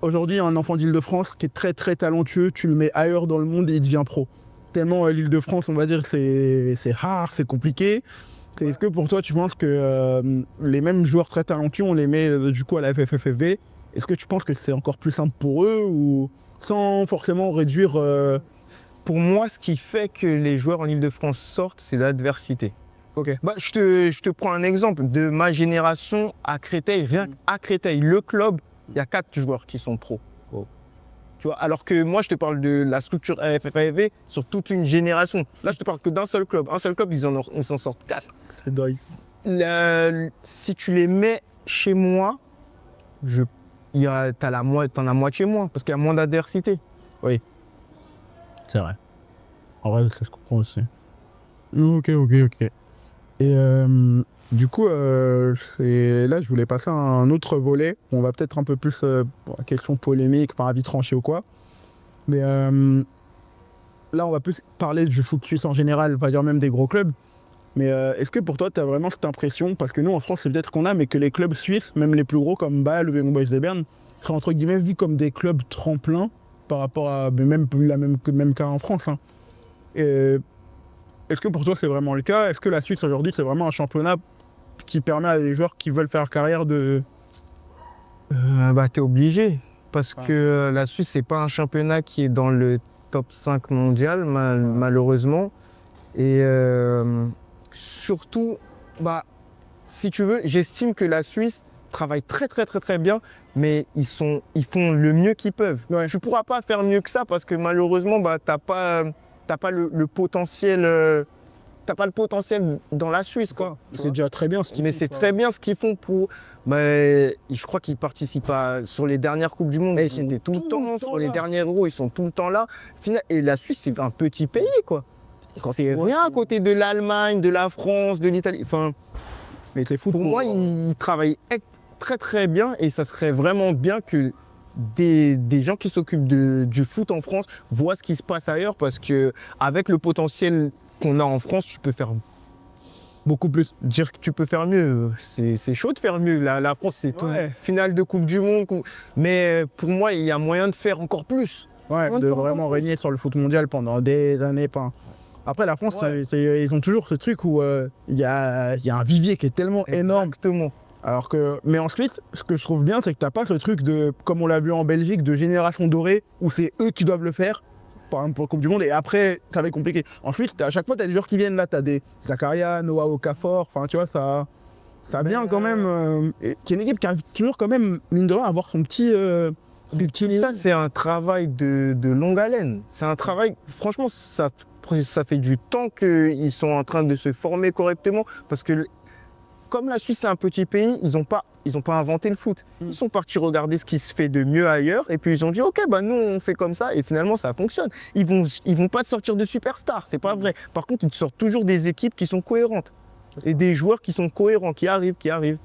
aujourd'hui, un enfant d'Île-de-France qui est très très talentueux, tu le mets ailleurs dans le monde et il devient pro. Tellement l'Île-de-France, on va dire, c'est rare, c'est compliqué. Est-ce que pour toi, tu penses que les mêmes joueurs très talentueux, on les met du coup à la FFFV? Est-ce que tu penses que c'est encore plus simple pour eux ou sans forcément réduire Pour moi, ce qui fait que les joueurs en Île-de-France sortent, c'est l'adversité. Ok. Bah, je te prends un exemple de ma génération à Créteil. Rien qu'à Créteil, le club, il y a 4 joueurs qui sont pros. Oh. Tu vois, alors que moi, je te parle de la structure FFV sur toute une génération. Là, je te parle que d'un seul club. Un seul club, ils s'en sortent 4. C'est dingue. Si tu les mets chez moi, t'en as moitié moins parce qu'il y a moins d'adversité. Oui. C'est vrai. En vrai, ça se comprend aussi. Ok. Et du coup, là, je voulais passer à un autre volet. On va peut-être un peu plus question polémique, enfin, avis tranché ou quoi. Mais là, on va plus parler du foot suisse en général, on va dire même des gros clubs. Mais est-ce que pour toi, tu as vraiment cette impression, parce que nous, en France, c'est peut-être qu'on a, mais que les clubs suisses, même les plus gros comme Bâle ou Young Boys de Berne, sont entre guillemets vus comme des clubs tremplins par rapport à mais même cas en France. Hein. Est-ce que pour toi, c'est vraiment le cas? Est-ce que la Suisse, aujourd'hui, c'est vraiment un championnat qui permet à des joueurs qui veulent faire carrière de... T'es obligé. Parce que la Suisse, c'est pas un championnat qui est dans le top 5 mondial, malheureusement. Et surtout, si tu veux, j'estime que la Suisse travaille très bien, mais ils font le mieux qu'ils peuvent. Ouais. Tu ne pourras pas faire mieux que ça parce que malheureusement, t'as pas le potentiel. T'as pas le potentiel dans la Suisse, quoi. C'est déjà très bien ce qu'ils font. Mais c'est très bien ce qu'ils font pour. Je crois qu'ils participent sur les dernières Coupes du Monde. Ils étaient tout le temps sur les derniers Euros, ils sont tout le temps là. Et la Suisse, c'est un petit pays, quoi. C'est rien à côté de l'Allemagne, de la France, de l'Italie. Enfin, mais c'est fou. Pour moi, ils travaillent très bien et ça serait vraiment bien que des gens qui s'occupent du foot en France voient ce qui se passe ailleurs parce qu'avec le potentiel qu'on a en France, tu peux faire beaucoup plus. Dire que tu peux faire mieux, c'est chaud de faire mieux. La France, c'est finale de Coupe du Monde. Mais pour moi, il y a moyen de faire encore plus. Ouais, de vraiment régner sur le foot mondial pendant des années. Après, la France, ils ont toujours ce truc où il y a un vivier qui est tellement énorme. Exactement. Alors que, mais ensuite, ce que je trouve bien, c'est que tu n'as pas ce truc de, comme on l'a vu en Belgique, de génération dorée, où c'est eux qui doivent le faire, par exemple pour la Coupe du Monde, et après, ça va être compliqué. Ensuite, à chaque fois, tu as des joueurs qui viennent là, tu as des Zakaria, Noah Okafor, enfin, tu vois, ça vient quand même. Qui est une équipe qui arrive toujours quand même, mine de rien, à avoir son petit. Ça, c'est un travail de longue haleine. C'est un travail, franchement, ça fait du temps qu'ils sont en train de se former correctement, parce que comme la Suisse est un petit pays, ils n'ont pas inventé le foot. Ils sont partis regarder ce qui se fait de mieux ailleurs et puis ils ont dit ok, nous on fait comme ça et finalement ça fonctionne. Ils vont pas te sortir de superstars, c'est pas vrai. Par contre, ils te sortent toujours des équipes qui sont cohérentes et des joueurs qui sont cohérents, qui arrivent.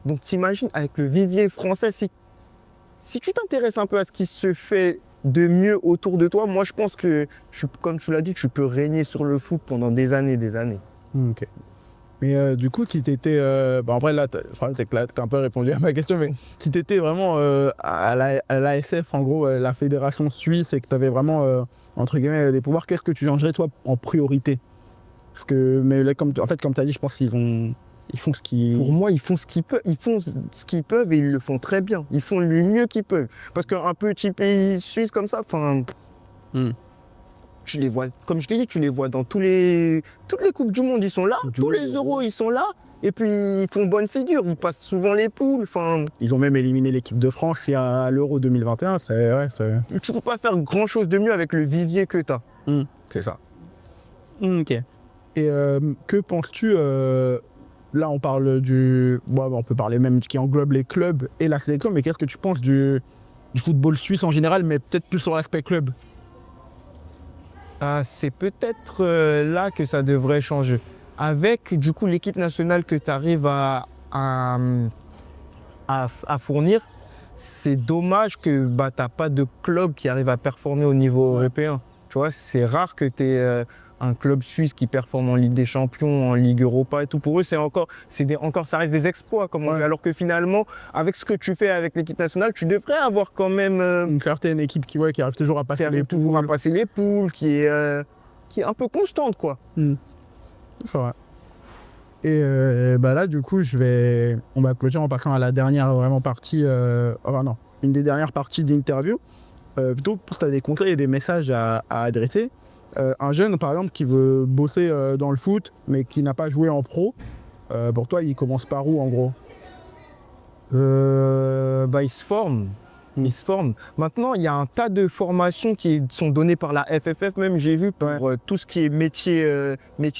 Donc t'imagines avec le vivier français, si tu t'intéresses un peu à ce qui se fait de mieux autour de toi, moi je pense que, comme tu l'as dit, tu peux régner sur le foot pendant des années. Ok. Mais du coup, si t'étais... en vrai, là, t'as un peu répondu à ma question, mais si t'étais vraiment à l'ASF, en gros, la fédération suisse, et que t'avais vraiment, entre guillemets, des pouvoirs, qu'est-ce que tu changerais, toi, en priorité? Parce que, mais là, comme t'as dit, je pense qu'ils font ce qu'ils... Pour moi, ils font ce qu'ils peuvent. Ils font ce qu'ils peuvent et ils le font très bien. Ils font le mieux qu'ils peuvent. Parce qu'un petit pays suisse comme ça, tu les vois, comme je t'ai dit, tu les vois dans toutes les Coupes du Monde, ils sont là. Tous les Euros, ils sont là. Et puis, ils font bonne figure, ils passent souvent les poules. Enfin, Ils ont même éliminé l'équipe de France il y a l'Euro 2021. tu ne peux pas faire grand-chose de mieux avec le vivier que tu as. C'est ça. Ok. Et que penses-tu là, on parle on peut parler même qui englobe les clubs et la sélection, mais qu'est-ce que tu penses du football suisse en général, mais peut-être plus sur l'aspect club? Ah, c'est peut-être là que ça devrait changer. Avec du coup l'équipe nationale que tu arrives à fournir, c'est dommage que tu n'as pas de club qui arrive à performer au niveau européen. Tu vois, c'est rare que tu aies un club suisse qui performe en Ligue des Champions, en Ligue Europa et tout. Pour eux, ça reste des exploits, comme on dit. Alors que finalement, avec ce que tu fais avec l'équipe nationale, tu devrais avoir quand même une certaine équipe qui arrive toujours à passer les poules, qui est un peu constante, quoi. C'est vrai. Et là, du coup, on va clôturer en passant à la dernière vraiment partie, une des dernières parties d'interview. Plutôt, si tu as des conseils et des messages à adresser, un jeune, par exemple, qui veut bosser dans le foot, mais qui n'a pas joué en pro, pour toi, il commence par où, en gros? Il se forme. Maintenant, il y a un tas de formations qui sont données par la FFF, même j'ai vu, pour tout ce qui est métier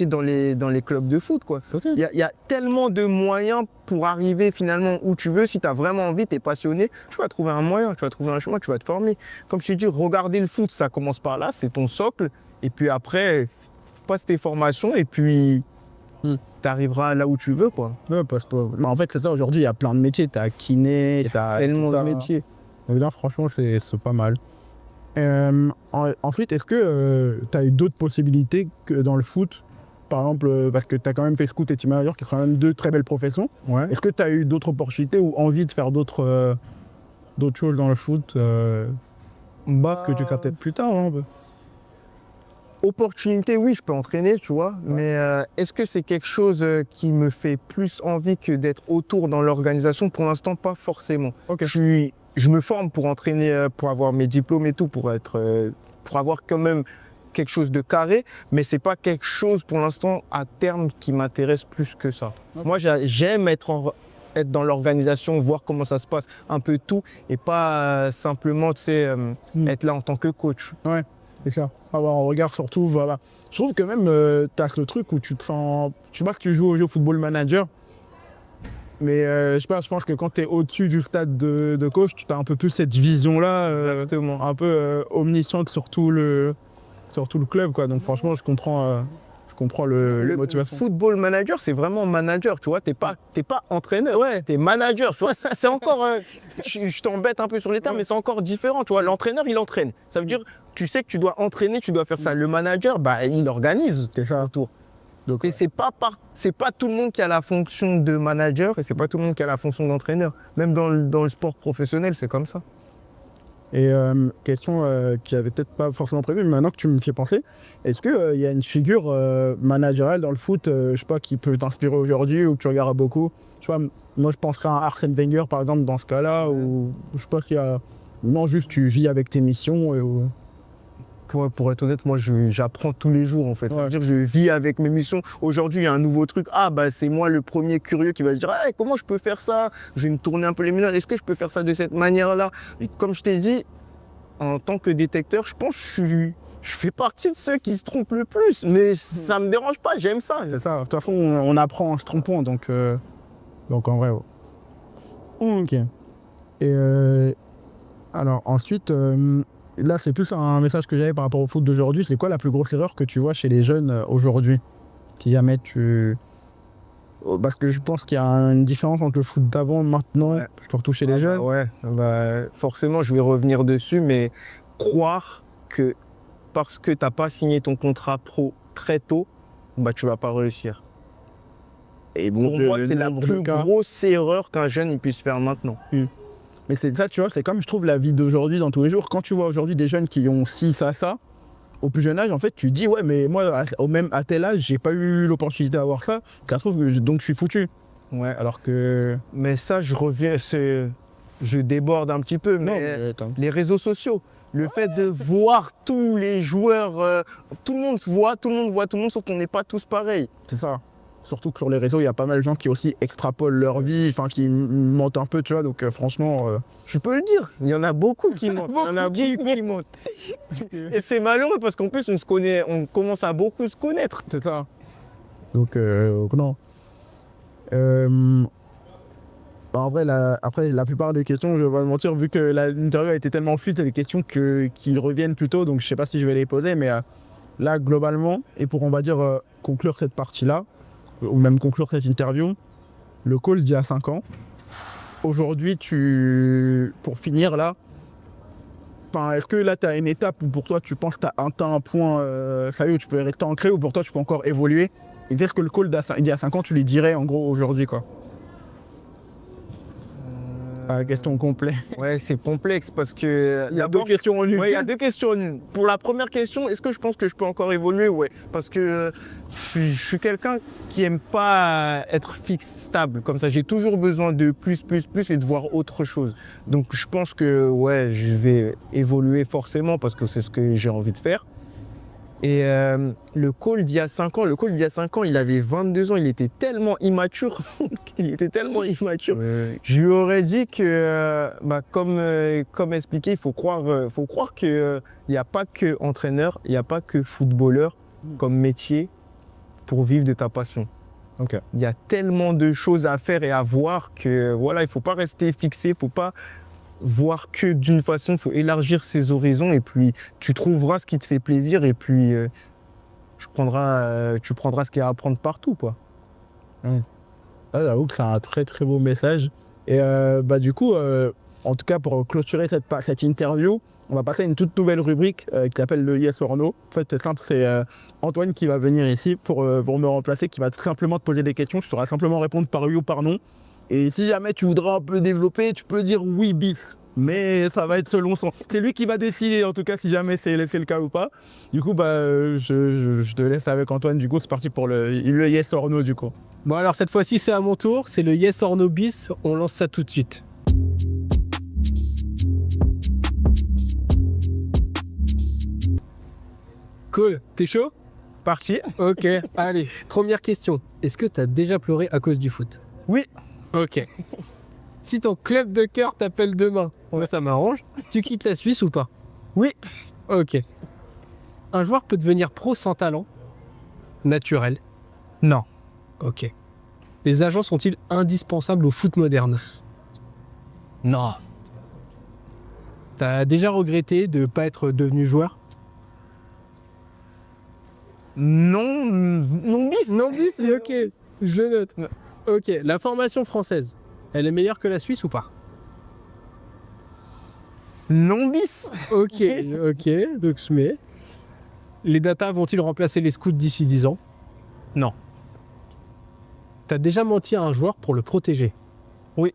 dans les clubs de foot, quoi. Il y a tellement de moyens pour arriver finalement où tu veux. Si tu as vraiment envie, tu es passionné, tu vas trouver un moyen, tu vas trouver un chemin, tu vas te former. Comme je t'ai dit, regarder le foot, ça commence par là, c'est ton socle. Et puis après, passe tes formations et puis tu arriveras là où tu veux, quoi. Parce que, en fait, c'est ça, aujourd'hui, il y a plein de métiers. Tu as kiné, tu as tellement de métiers. Donc là, franchement, c'est pas mal. Ensuite, est-ce que tu as eu d'autres possibilités que dans le foot? Par exemple, parce que tu as quand même fait scout et team manager, qui sont quand même deux très belles professions. Est-ce que tu as eu d'autres opportunités ou envie de faire d'autres choses dans le foot que tu feras peut-être plus tard, hein, Opportunité, oui, je peux entraîner, tu vois, mais est-ce que c'est quelque chose qui me fait plus envie que d'être autour dans l'organisation? Pour l'instant, pas forcément. Je me forme pour entraîner, pour avoir mes diplômes et tout, pour avoir quand même quelque chose de carré, mais c'est pas quelque chose pour l'instant à terme qui m'intéresse plus que ça. Moi, j'aime être dans l'organisation, voir comment ça se passe, un peu tout, et pas simplement, tu sais, être là en tant que coach. Ouais. C'est ça, avoir un regard surtout, voilà. Je trouve que même, tu as ce truc où tu te sens... Je sais pas si tu joues au jeu Football Manager, mais je pense que quand tu es au-dessus du stade de coach, tu as un peu plus cette vision-là, un peu omnisciente sur tout le club, quoi. Donc franchement, je comprends le motivation. Football Manager, c'est vraiment manager, tu vois. T'es pas entraîneur, t'es manager, tu vois. Ça, c'est encore... je t'embête un peu sur les termes, mais c'est encore différent, tu vois. L'entraîneur, il entraîne. Ça veut dire, tu sais que tu dois entraîner, tu dois faire ça. Le manager, il organise. C'est ça, autour. Donc, et c'est pas tout le monde qui a la fonction de manager et c'est pas tout le monde qui a la fonction d'entraîneur. Même dans le sport professionnel, c'est comme ça. Et question qui avait peut-être pas forcément prévue, mais maintenant que tu me fais penser, est-ce qu'il y a une figure managériale dans le foot, je sais pas, qui peut t'inspirer aujourd'hui ou que tu regardes beaucoup? Tu vois, moi je penserais à Arsène Wenger par exemple dans ce cas-là, ou je sais pas s'il y a... Non, juste tu vis avec tes missions. Pour être honnête, moi j'apprends tous les jours en fait. Ça veut dire que je vis avec mes missions. Aujourd'hui, il y a un nouveau truc. C'est moi le premier curieux qui va se dire comment je peux faire ça? Je vais me tourner un peu les mineurs. Est-ce que je peux faire ça de cette manière-là? Et comme je t'ai dit, en tant que détecteur, je pense que je fais partie de ceux qui se trompent le plus. Mais ça me dérange pas, j'aime ça. C'est ça. De toute façon, on apprend en se trompant. Donc en vrai. Ok. Et alors ensuite... Là, c'est plus un message que j'avais par rapport au foot d'aujourd'hui. C'est quoi la plus grosse erreur que tu vois chez les jeunes aujourd'hui? Si jamais parce que je pense qu'il y a une différence entre le foot d'avant et maintenant, surtout chez les jeunes. Forcément, je vais revenir dessus, mais croire que parce que tu n'as pas signé ton contrat pro très tôt, tu ne vas pas réussir. Et bon, pour moi, c'est la plus grosse erreur qu'un jeune puisse faire maintenant. Mais c'est ça, tu vois, c'est comme je trouve la vie d'aujourd'hui dans tous les jours. Quand tu vois aujourd'hui des jeunes qui ont ci, ça, au plus jeune âge, en fait, tu dis, ouais, mais moi, à tel âge, j'ai pas eu l'opportunité d'avoir ça, donc je suis foutu. Ouais. Alors que... Mais ça, je déborde un petit peu, mais les réseaux sociaux, le fait de voir tous les joueurs, tout le monde voit, sauf qu'on n'est pas tous pareils. C'est ça. Surtout que sur les réseaux, il y a pas mal de gens qui aussi extrapolent leur vie, enfin qui mentent un peu, tu vois. Donc franchement, Je peux le dire, il y en a beaucoup qui mentent. Il y en a beaucoup qui mentent. Et c'est malheureux parce qu'en plus, on commence à beaucoup se connaître. c'est ça. Donc non. Euh, en vrai, après, la plupart des questions, je vais pas mentir, vu que l'interview a été tellement fluide, c'est des questions qui reviennent plus tôt, donc je sais pas si je vais les poser, mais là, globalement, et pour, on va dire, conclure cette partie-là, ou même conclure cette interview, le call d'il y a 5 ans, aujourd'hui, pour finir là, est-ce que là, tu as une étape où pour toi, tu penses que tu as atteint un point, ça y est, où tu peux rester ancré, ou pour toi, tu peux encore évoluer, et dire que le call d'il y a 5 ans, tu les dirais en gros aujourd'hui, quoi. Question complexe. Ouais, c'est complexe parce que. Il y a deux questions en une. Ouais, il y a deux questions en une. Pour la première question, est-ce que je pense que je peux encore évoluer? Ouais. Parce que je suis quelqu'un qui aime pas être fixe, stable. Comme ça, j'ai toujours besoin de plus et de voir autre chose. Donc, je pense que, ouais, je vais évoluer forcément parce que c'est ce que j'ai envie de faire. Et le call d'il y a 5 ans, il avait 22 ans, il était tellement immature. Ouais. Je lui aurais dit que, comme expliqué, il faut croire qu'il n'y a pas que entraîneur, il n'y a pas que footballeur comme métier pour vivre de ta passion. Ok. Il y a tellement de choses à faire et à voir que voilà, il ne faut pas rester fixé, il ne faut pas voir que d'une façon, il faut élargir ses horizons et puis tu trouveras ce qui te fait plaisir et puis tu prendras ce qu'il y a à apprendre partout, quoi. J'avoue que c'est un très très beau message. Et du coup, en tout cas pour clôturer cette interview, on va passer à une toute nouvelle rubrique qui s'appelle le Yes or No. En fait, c'est simple, c'est Antoine qui va venir ici pour me remplacer, qui va simplement te poser des questions. Tu sauras simplement répondre par oui ou par non. Et si jamais tu voudras un peu développer, tu peux dire oui bis. Mais ça va être selon son... C'est lui qui va décider en tout cas si jamais c'est le cas ou pas. Du coup, je te laisse avec Antoine. Du coup, c'est parti pour le Yes or No du coup. Bon alors cette fois-ci c'est à mon tour, c'est le Yes or No bis, on lance ça tout de suite. Cool, t'es chaud? Parti. Ok, allez, première question. Est-ce que t'as déjà pleuré à cause du foot? Oui. Ok. Si ton club de cœur t'appelle demain, ouais, ça m'arrange, tu quittes la Suisse ou pas? Oui. Ok. Un joueur peut devenir pro sans talent? Naturel? Non. Ok. Les agents sont-ils indispensables au foot moderne? Non. T'as déjà regretté de ne pas être devenu joueur? Non bis. Non bis, ok, je le note. Ok, la formation française, elle est meilleure que la Suisse ou pas? Non bis. Ok, donc je mets. Les datas vont-ils remplacer les scouts d'ici 10 ans? Non. T'as déjà menti à un joueur pour le protéger? Oui.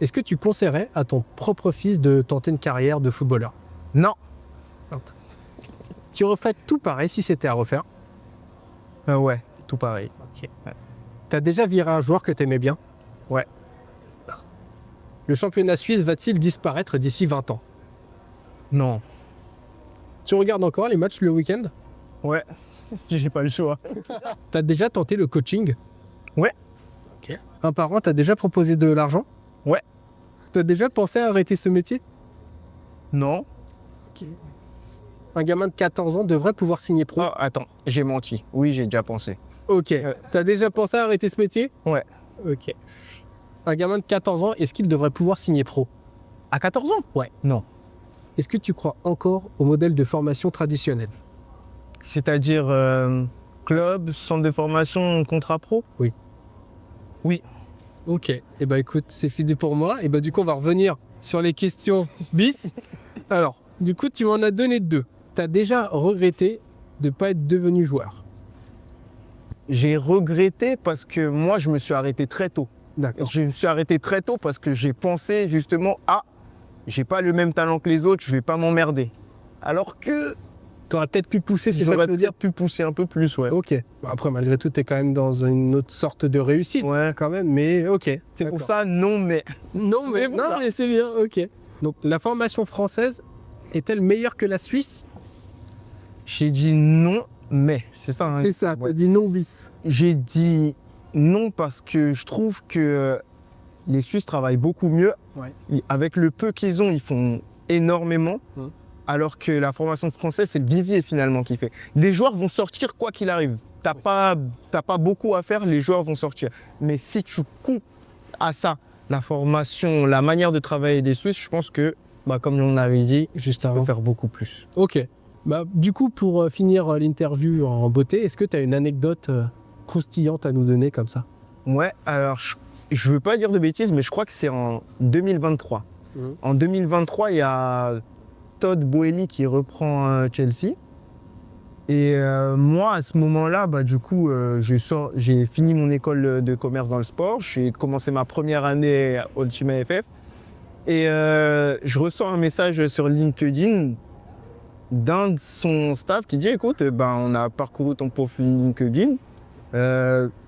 Est-ce que tu conseillerais à ton propre fils de tenter une carrière de footballeur? Non. Tu referais tout pareil si c'était à refaire? Ouais, tout pareil. Ok. T'as déjà viré un joueur que t'aimais bien? Ouais. Le championnat suisse va-t-il disparaître d'ici 20 ans? Non. Tu regardes encore les matchs le week-end? Ouais. J'ai pas le choix. T'as déjà tenté le coaching? Ouais. Ok. Un parent t'a déjà proposé de l'argent? Ouais. T'as déjà pensé à arrêter ce métier? Non. Ok. Un gamin de 14 ans devrait pouvoir signer pro? Oh, attends, j'ai menti. Oui, j'ai déjà pensé. Ok. T'as déjà pensé à arrêter ce métier? Ouais. Ok. Un gamin de 14 ans, est-ce qu'il devrait pouvoir signer pro? À 14 ans? Ouais. Non. Est-ce que tu crois encore au modèle de formation traditionnel? C'est-à-dire club, centre de formation, contrat pro? Oui. Oui. Ok. Et bah écoute, c'est fini pour moi. Et bah du coup, on va revenir sur les questions bis. Alors, du coup, tu m'en as donné 2. T'as déjà regretté de ne pas être devenu joueur? J'ai regretté parce que moi, je me suis arrêté très tôt. D'accord. Je me suis arrêté très tôt parce que j'ai pensé justement, j'ai pas le même talent que les autres, je vais pas m'emmerder. Alors que T'aurais peut-être pu pousser, c'est ça que j'aurais tu veux dire? peut-être pu pousser un peu plus, ouais. Ok. Bon, après, malgré tout, t'es quand même dans une autre sorte de réussite. Ouais. Quand même, mais ok. C'est pour D'accord. ça, non, mais Non, mais, C'est pour ça. mais c'est bien, ok. Donc, la formation française est-elle meilleure que la Suisse? j'ai dit non mais, c'est ça. Hein. C'est ça, Ouais. t'as dit non bis. J'ai dit non parce que je trouve que les Suisses travaillent beaucoup mieux. Ouais. Avec le peu qu'ils ont, ils font énormément. Alors que la formation française, c'est le vivier finalement qui fait. Les joueurs vont sortir quoi qu'il arrive. T'as pas beaucoup à faire, les joueurs vont sortir. Mais si tu coupes à ça la formation, la manière de travailler des Suisses, je pense que, comme on avait dit, Juste on peut avant. faire beaucoup plus. Ok. Bah, du coup, pour finir l'interview en beauté, est-ce que tu as une anecdote croustillante à nous donner comme ça? Ouais, alors je veux pas dire de bêtises, mais je crois que c'est en 2023. En 2023, il y a Todd Boehly qui reprend Chelsea. Et moi, à ce moment-là, du coup, j'ai fini mon école de commerce dans le sport. J'ai commencé ma première année au Ultimate FF. Et je reçois un message sur LinkedIn d'un de son staff qui dit « Écoute, on a parcouru ton profil LinkedIn.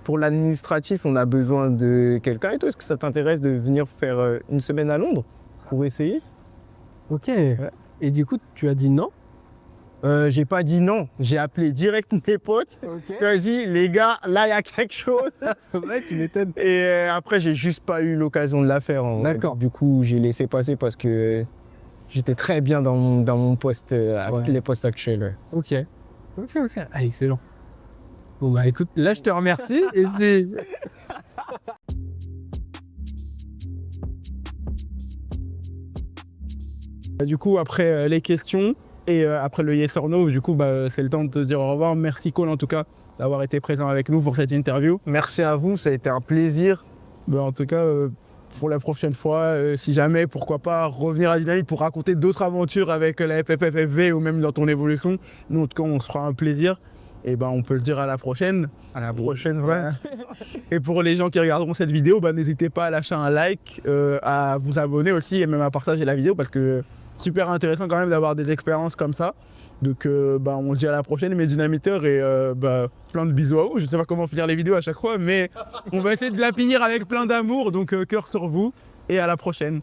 Pour l'administratif, on a besoin de quelqu'un. Et toi, est-ce que ça t'intéresse de venir faire une semaine à Londres pour essayer ?» Ok. Et du coup, tu as dit non? J'ai pas dit non, j'ai appelé direct mes potes. J'ai dit les gars, là il y a quelque chose. Ouais, tu m'étonnes. Et après j'ai juste pas eu l'occasion de la faire. D'accord. Du coup j'ai laissé passer parce que j'étais très bien dans mon poste, avec les postes actuels. Ouais. Ok. Ah, excellent. Bon bah écoute, là je te remercie et c'est... Du coup, après les questions et après le yes or no, du coup, c'est le temps de te dire au revoir. Merci Cole en tout cas d'avoir été présent avec nous pour cette interview. Merci à vous, ça a été un plaisir. En tout cas, pour la prochaine fois, si jamais, pourquoi pas revenir à Dynamite pour raconter d'autres aventures avec la FFFV ou même dans ton évolution. Nous, en tout cas, on se fera un plaisir. Et on peut le dire à la prochaine. À la prochaine, ouais. Et pour les gens qui regarderont cette vidéo, n'hésitez pas à lâcher un like, à vous abonner aussi et même à partager la vidéo parce que super intéressant quand même d'avoir des expériences comme ça. Donc on se dit à la prochaine mes dynamiteurs et plein de bisous à vous. Je sais pas comment finir les vidéos à chaque fois, mais on va essayer de la finir avec plein d'amour. Donc cœur sur vous et à la prochaine.